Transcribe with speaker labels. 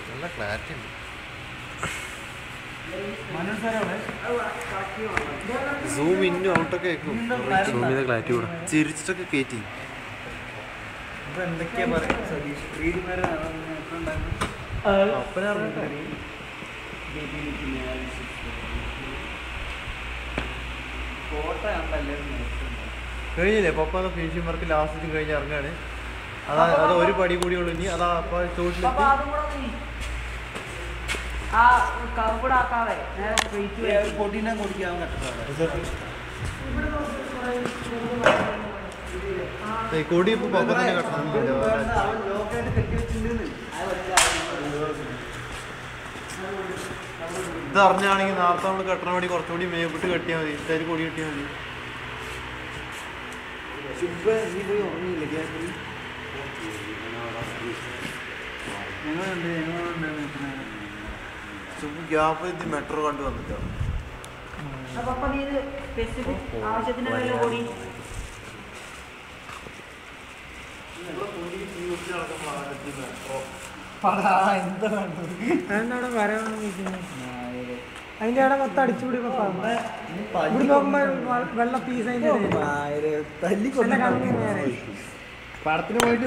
Speaker 1: നല്ല ക്ലാരിറ്റി ഉണ്ട്. സൂം ഇന്നും ഔട്ടൊക്കെ കേൾക്കും. ക്ലാരിറ്റി കൂടെ ചിരിച്ചിട്ടൊക്കെ കയറ്റി.
Speaker 2: എന്തൊക്കെയാ പറയാ സതീഷ്
Speaker 1: കഴിഞ്ഞില്ലേ പപ്പ ഫിനിഷിംഗ് വർക്ക് ലാസ്റ്റ് കഴിഞ്ഞ് ഇറങ്ങാണ്. അത് ഒരു പടി കൂടി ഉള്ളു. ഇനി അതാ അപ്പൊ ചോട്ടിലെത്തി കൊടി ഇപ്പൊ പപ്പ തന്നെ കെട്ടണം. ഇത് അറിഞ്ഞാണെങ്കിൽ നേരത്തെ നമ്മൾ കെട്ടണ വേണ്ടി കുറച്ചുകൂടി മേപ്പിട്ട് കെട്ടിയാൽ മതി. ഇതായാലും കൊടി കെട്ടിയാൽ മതി. ഗ്യാപ്പ് ഇത് മെട്രോ കണ്ടു വന്നിട്ടോ.
Speaker 3: എന്താണ് അതിന്റെ അവിടെ മൊത്തം അടിച്ചുകൂടി വെള്ള പീസ് അതിന്റെ
Speaker 2: പടത്തിന് പോയിട്ട്